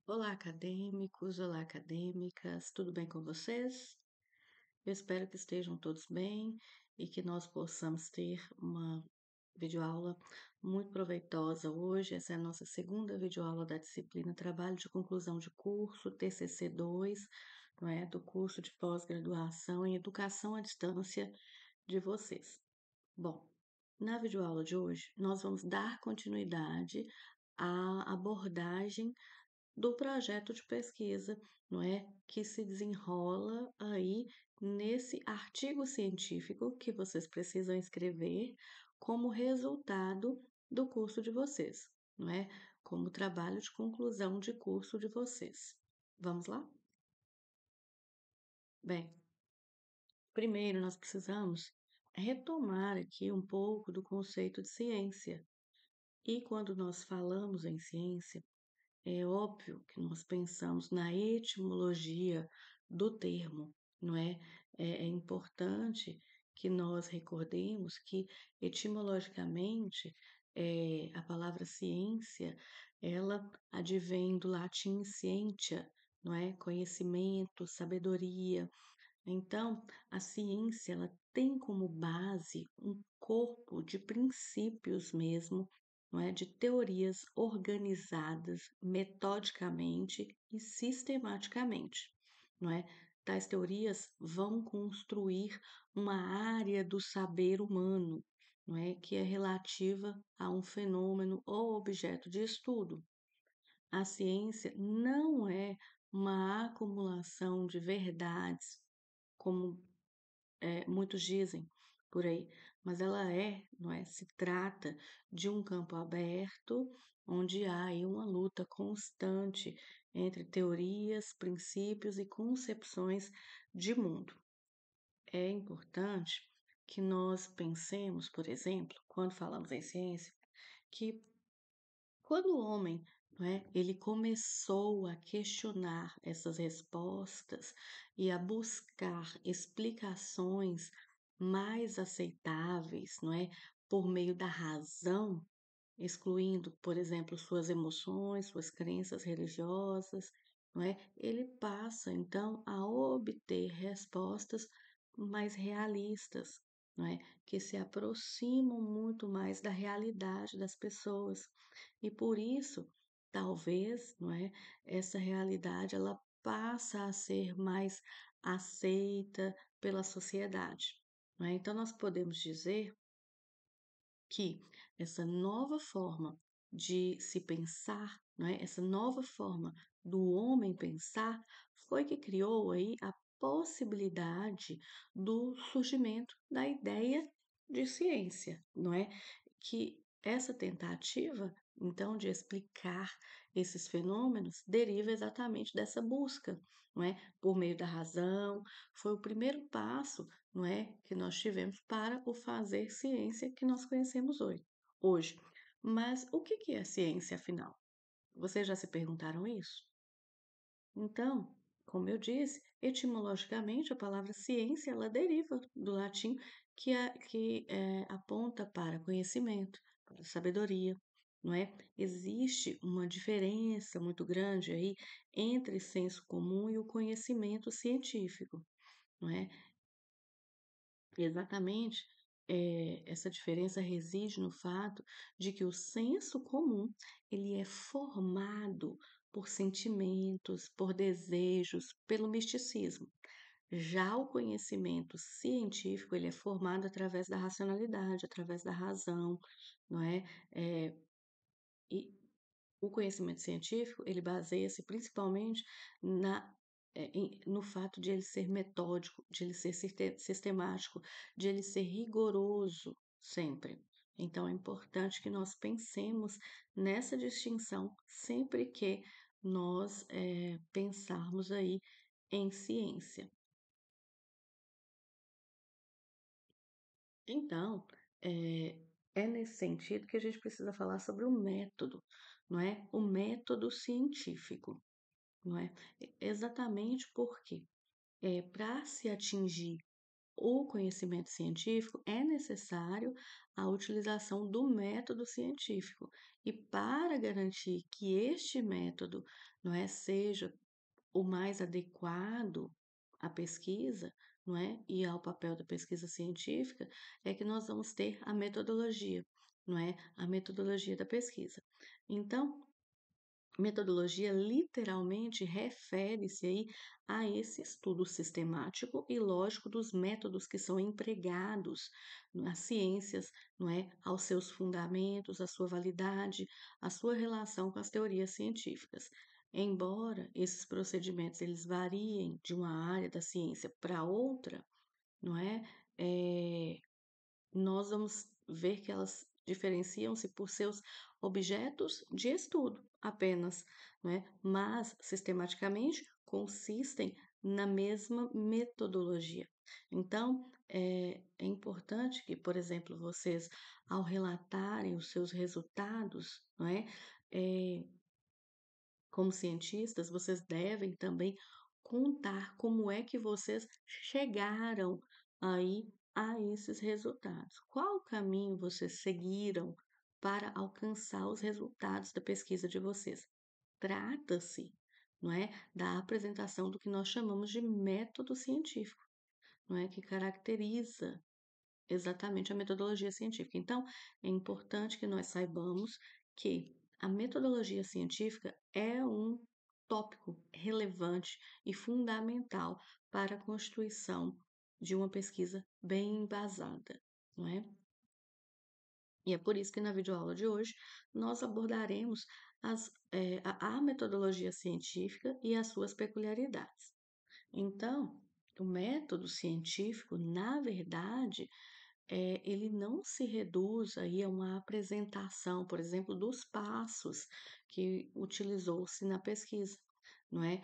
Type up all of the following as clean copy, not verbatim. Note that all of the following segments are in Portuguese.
Olá, acadêmicos, olá, acadêmicas, tudo bem com vocês? Eu espero que estejam todos bem e que nós possamos ter uma videoaula muito proveitosa hoje. Essa é a nossa segunda videoaula da disciplina Trabalho de Conclusão de Curso, TCC 2, não é? Do curso de pós-graduação em Educação à Distância de vocês. Bom, na videoaula de hoje, nós vamos dar continuidade à abordagem do projeto de pesquisa, não é? Que se desenrola aí nesse artigo científico que vocês precisam escrever como resultado do curso de vocês, não é? Como trabalho de conclusão de curso de vocês. Vamos lá? Bem, primeiro nós precisamos retomar aqui um pouco do conceito de ciência. E quando nós falamos em ciência, é óbvio que nós pensamos na etimologia do termo, não é? É importante que nós recordemos que, etimologicamente, a palavra ciência, ela advém do latim scientia, não é? Conhecimento, sabedoria. Então, a ciência, ela tem como base um corpo de princípios mesmo, não é? De teorias organizadas metodicamente e sistematicamente, não é? Tais teorias vão construir uma área do saber humano, não é? Que é relativa a um fenômeno ou objeto de estudo. A ciência não é uma acumulação de verdades, como muitos dizem por aí, mas ela não é? Se trata de um campo aberto onde há aí uma luta constante entre teorias, princípios e concepções de mundo. É importante que nós pensemos, por exemplo, quando falamos em ciência, que quando o homem, não é, ele começou a questionar essas respostas e a buscar explicações mais aceitáveis, não é, por meio da razão, excluindo, por exemplo, suas emoções, suas crenças religiosas, não é? Ele passa então a obter respostas mais realistas, não é? Que se aproximam muito mais da realidade das pessoas. E por isso, talvez, não é? Essa realidade ela passa a ser mais aceita pela sociedade, não é? Então nós podemos dizer que essa nova forma de se pensar, não é? Essa nova forma do homem pensar foi que criou aí a possibilidade do surgimento da ideia de ciência, não é? Que essa tentativa, então, de explicar esses fenômenos deriva exatamente dessa busca, não é? Por meio da razão, foi o primeiro passo, não é, que nós tivemos para o fazer ciência que nós conhecemos hoje. Mas o que é ciência, afinal? Vocês já se perguntaram isso? Então, como eu disse, etimologicamente a palavra ciência ela deriva do latim que aponta para conhecimento, para sabedoria, não é? Existe uma diferença muito grande aí entre senso comum e o conhecimento científico, não é? Exatamente, essa diferença reside no fato de que o senso comum ele é formado por sentimentos, por desejos, pelo misticismo. Já o conhecimento científico ele é formado através da racionalidade, através da razão, não é? E o conhecimento científico, ele baseia-se principalmente no fato de ele ser metódico, de ele ser sistemático, de ele ser rigoroso sempre. Então, é importante que nós pensemos nessa distinção sempre que nós pensarmos aí em ciência. Então, é, é nesse sentido que a gente precisa falar sobre o método, não é? O método científico, não é? Exatamente porque para se atingir o conhecimento científico, é necessário a utilização do método científico. E para garantir que este método, não é, seja o mais adequado à pesquisa, não é, e ao papel da pesquisa científica, é que nós vamos ter a metodologia, não é, a metodologia da pesquisa. Então, metodologia literalmente refere-se aí a esse estudo sistemático e lógico dos métodos que são empregados nas ciências, não é? Aos seus fundamentos, à sua validade, à sua relação com as teorias científicas. Embora esses procedimentos eles variem de uma área da ciência para outra, não é? Eh, Nós vamos ver que elas diferenciam-se por seus objetos de estudo apenas, né? Mas sistematicamente consistem na mesma metodologia. Então, é importante que, por exemplo, vocês, ao relatarem os seus resultados, não é? Eh, Como cientistas, vocês devem também contar como é que vocês chegaram aí a esses resultados. Qual caminho vocês seguiram para alcançar os resultados da pesquisa de vocês? Trata-se, não é, da apresentação do que nós chamamos de método científico, não é, que caracteriza exatamente a metodologia científica. Então, é importante que nós saibamos que a metodologia científica é um tópico relevante e fundamental para a constituição de uma pesquisa bem embasada, não é? E é por isso que na videoaula de hoje nós abordaremos a metodologia científica e as suas peculiaridades. Então, o método científico, na verdade, ele não se reduz aí a uma apresentação, por exemplo, dos passos que utilizou-se na pesquisa, não é?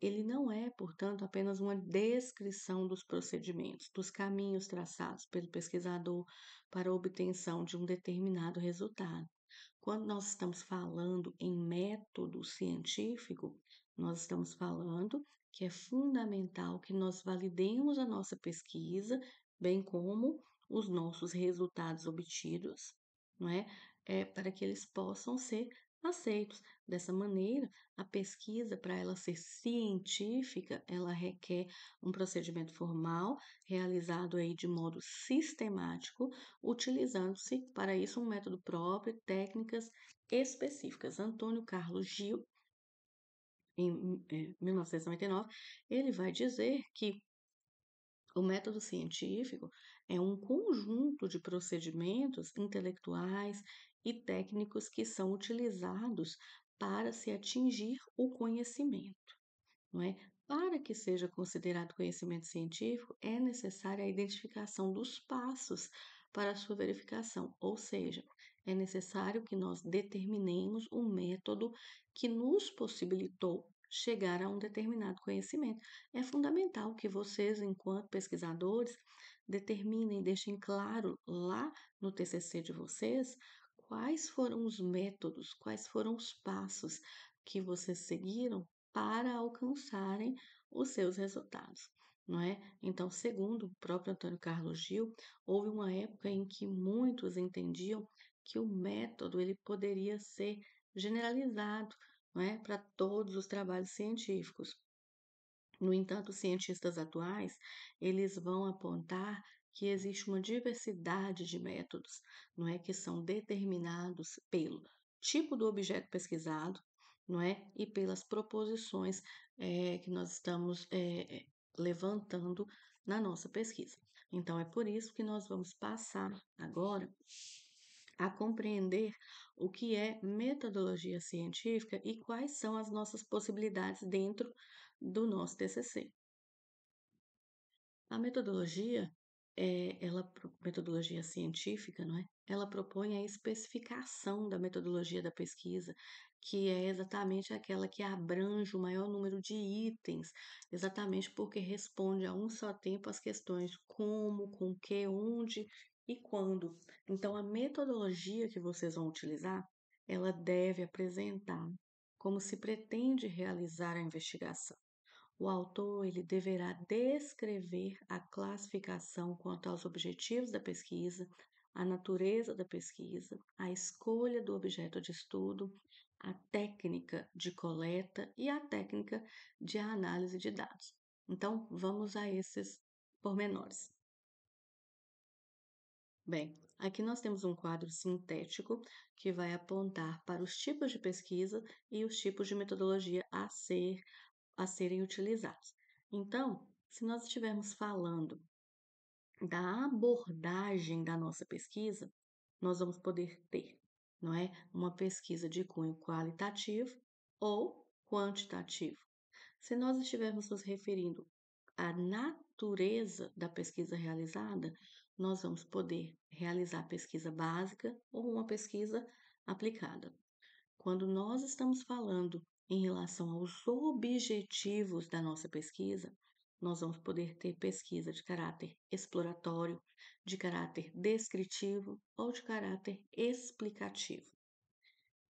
Ele não é, portanto, apenas uma descrição dos procedimentos, dos caminhos traçados pelo pesquisador para a obtenção de um determinado resultado. Quando nós estamos falando em método científico, nós estamos falando que é fundamental que nós validemos a nossa pesquisa, bem como os nossos resultados obtidos, não é? Para que eles possam ser aceitos. Dessa maneira, a pesquisa, para ela ser científica, ela requer um procedimento formal, realizado aí de modo sistemático, utilizando-se para isso um método próprio e técnicas específicas. Antônio Carlos Gil, em 1999, ele vai dizer que o método científico é um conjunto de procedimentos intelectuais e técnicos que são utilizados para se atingir o conhecimento, não é? Para que seja considerado conhecimento científico, é necessária a identificação dos passos para a sua verificação, ou seja, é necessário que nós determinemos um método que nos possibilitou chegar a um determinado conhecimento. É fundamental que vocês, enquanto pesquisadores, determinem, deixem claro lá no TCC de vocês quais foram os métodos, quais foram os passos que vocês seguiram para alcançarem os seus resultados, não é? Então, segundo o próprio Antônio Carlos Gil, houve uma época em que muitos entendiam que o método ele poderia ser generalizado, não é, para todos os trabalhos científicos. No entanto, os cientistas atuais, eles vão apontar que existe uma diversidade de métodos, não é, que são determinados pelo tipo do objeto pesquisado, não é, e pelas proposições que nós estamos levantando na nossa pesquisa. Então, é por isso que nós vamos passar agora a compreender o que é metodologia científica e quais são as nossas possibilidades dentro do nosso TCC. A metodologia, metodologia científica, não é? Ela propõe a especificação da metodologia da pesquisa, que é exatamente aquela que abrange o maior número de itens, exatamente porque responde a um só tempo as questões como, com que, onde e quando. Então, a metodologia que vocês vão utilizar, ela deve apresentar como se pretende realizar a investigação, o autor ele deverá descrever a classificação quanto aos objetivos da pesquisa, a natureza da pesquisa, a escolha do objeto de estudo, a técnica de coleta e a técnica de análise de dados. Então, vamos a esses pormenores. Bem, aqui nós temos um quadro sintético que vai apontar para os tipos de pesquisa e os tipos de metodologia a serem utilizados. Então, se nós estivermos falando da abordagem da nossa pesquisa, nós vamos poder ter, não é, uma pesquisa de cunho qualitativo ou quantitativo. Se nós estivermos nos referindo à natureza da pesquisa realizada, nós vamos poder realizar pesquisa básica ou uma pesquisa aplicada. Quando nós estamos falando em relação aos objetivos da nossa pesquisa, nós vamos poder ter pesquisa de caráter exploratório, de caráter descritivo ou de caráter explicativo.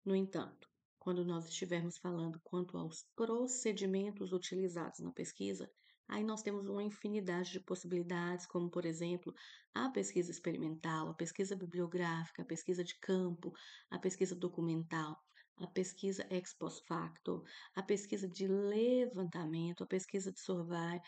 No entanto, quando nós estivermos falando quanto aos procedimentos utilizados na pesquisa, aí nós temos uma infinidade de possibilidades, como, por exemplo, a pesquisa experimental, a pesquisa bibliográfica, a pesquisa de campo, a pesquisa documental, a pesquisa ex post facto, a pesquisa de levantamento, a pesquisa de survey,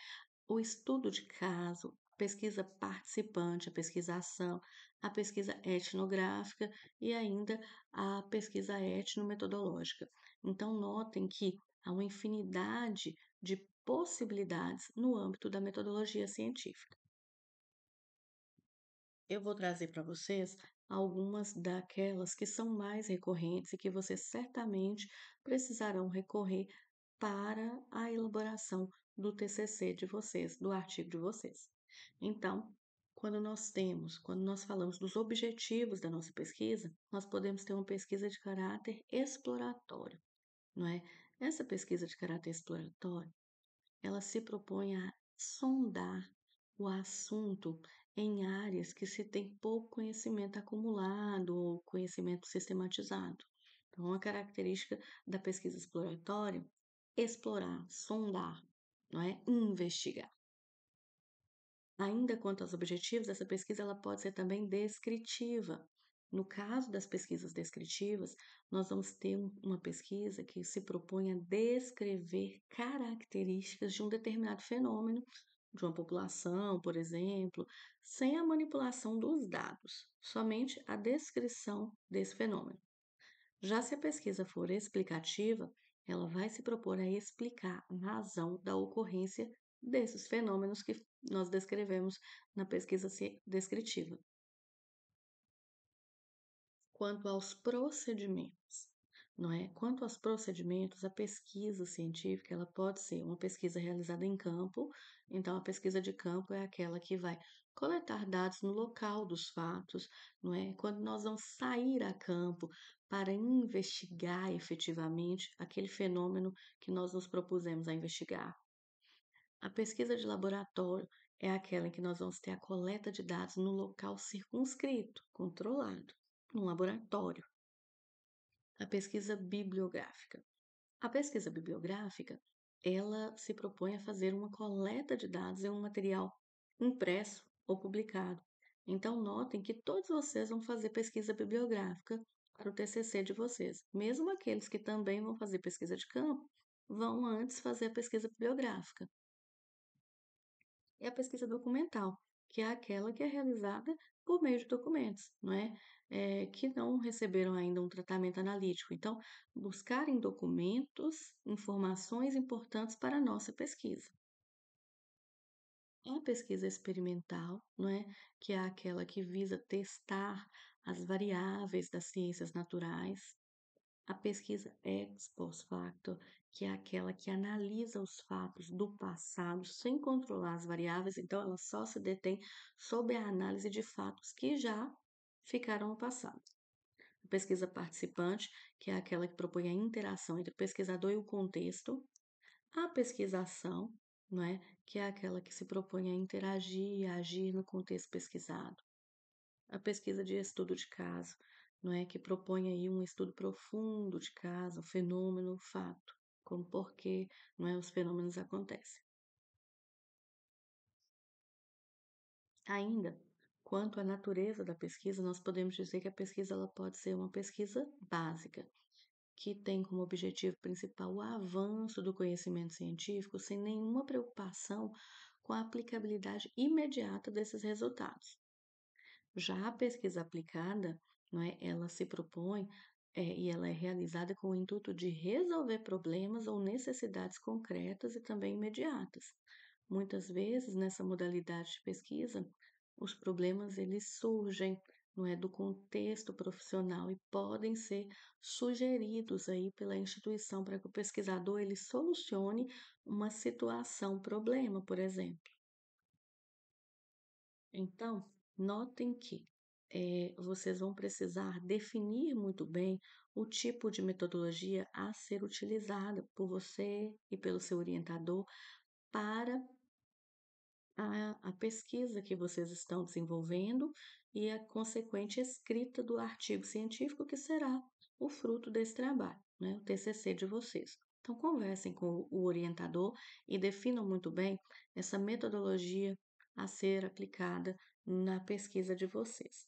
o estudo de caso, a pesquisa participante, a pesquisação, a pesquisa etnográfica e ainda a pesquisa etnometodológica. Então, notem que há uma infinidade de possibilidades no âmbito da metodologia científica. Eu vou trazer para vocês algumas daquelas que são mais recorrentes e que vocês certamente precisarão recorrer para a elaboração do TCC de vocês, do artigo de vocês. Então, quando nós falamos dos objetivos da nossa pesquisa, nós podemos ter uma pesquisa de caráter exploratório, não é? Essa pesquisa de caráter exploratório, ela se propõe a sondar o assunto em áreas que se tem pouco conhecimento acumulado ou conhecimento sistematizado. Então, uma característica da pesquisa exploratória é explorar, sondar, não é? Investigar. Ainda quanto aos objetivos, essa pesquisa ela pode ser também descritiva. No caso das pesquisas descritivas, nós vamos ter uma pesquisa que se propõe a descrever características de um determinado fenômeno, de uma população, por exemplo, sem a manipulação dos dados, somente a descrição desse fenômeno. Já se a pesquisa for explicativa, ela vai se propor a explicar a razão da ocorrência desses fenômenos que nós descrevemos na pesquisa descritiva. Quanto aos procedimentos, não é? Quanto aos procedimentos, a pesquisa científica, ela pode ser uma pesquisa realizada em campo. Então, a pesquisa de campo é aquela que vai coletar dados no local dos fatos, não é? Quando nós vamos sair a campo para investigar efetivamente aquele fenômeno que nós nos propusemos a investigar. A pesquisa de laboratório é aquela em que nós vamos ter a coleta de dados no local circunscrito, controlado, no laboratório. A pesquisa bibliográfica. A pesquisa bibliográfica, ela se propõe a fazer uma coleta de dados em um material impresso ou publicado. Então, notem que todos vocês vão fazer pesquisa bibliográfica para o TCC de vocês. Mesmo aqueles que também vão fazer pesquisa de campo, vão antes fazer a pesquisa bibliográfica. E a pesquisa documental, que é aquela que é realizada por meio de documentos, não é? Que não receberam ainda um tratamento analítico. Então, buscar em documentos informações importantes para a nossa pesquisa. A pesquisa experimental, não é? Que é aquela que visa testar as variáveis das ciências naturais. A pesquisa ex post facto, que é aquela que analisa os fatos do passado sem controlar as variáveis, então ela só se detém sob a análise de fatos que já ficaram no passado. A pesquisa participante, que é aquela que propõe a interação entre o pesquisador e o contexto. A pesquisação, não é? Que é aquela que se propõe a interagir e agir no contexto pesquisado. A pesquisa de estudo de caso, não é? Que propõe aí um estudo profundo de caso, fenômeno, fato. como por que, não é, os fenômenos acontecem. Ainda, quanto à natureza da pesquisa, nós podemos dizer que a pesquisa ela pode ser uma pesquisa básica, que tem como objetivo principal o avanço do conhecimento científico sem nenhuma preocupação com a aplicabilidade imediata desses resultados. Já a pesquisa aplicada, não é, ela se propõe e ela é realizada com o intuito de resolver problemas ou necessidades concretas e também imediatas. Muitas vezes, nessa modalidade de pesquisa, os problemas eles surgem, não é, do contexto profissional e podem ser sugeridos aí pela instituição para que o pesquisador ele solucione uma situação, problema, por exemplo. Então, notem que vocês vão precisar definir muito bem o tipo de metodologia a ser utilizada por você e pelo seu orientador para a pesquisa que vocês estão desenvolvendo e a consequente escrita do artigo científico que será o fruto desse trabalho, né, o TCC de vocês. Então, conversem com o orientador e definam muito bem essa metodologia a ser aplicada na pesquisa de vocês.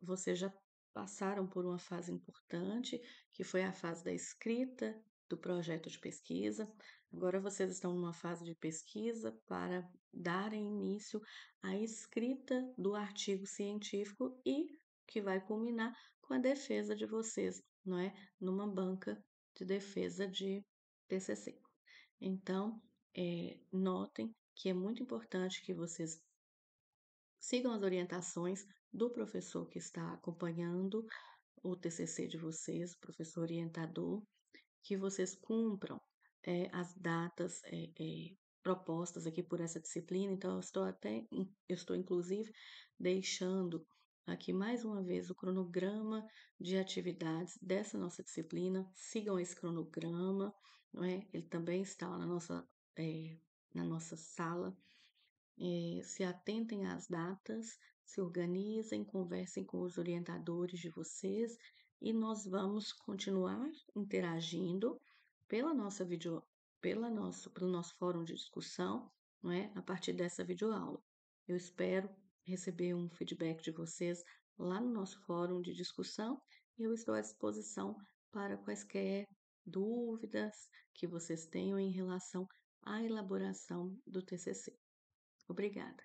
Vocês já passaram por uma fase importante, que foi a fase da escrita do projeto de pesquisa. Agora vocês estão numa fase de pesquisa para darem início à escrita do artigo científico e que vai culminar com a defesa de vocês, não é? Numa banca de defesa de TCC. Então, notem que é muito importante que vocês sigam as orientações do professor que está acompanhando o TCC de vocês, o professor orientador, que vocês cumpram as datas propostas aqui por essa disciplina. Então, eu estou inclusive deixando aqui mais uma vez o cronograma de atividades dessa nossa disciplina. Sigam esse cronograma, não é? Ele também está lá na nossa sala, se atentem às datas, se organizem, conversem com os orientadores de vocês e nós vamos continuar interagindo pela nossa vídeo, pelo nosso fórum de discussão, não é? A partir dessa videoaula. Eu espero receber um feedback de vocês lá no nosso fórum de discussão e eu estou à disposição para quaisquer dúvidas que vocês tenham em relação à elaboração do TCC. Obrigada.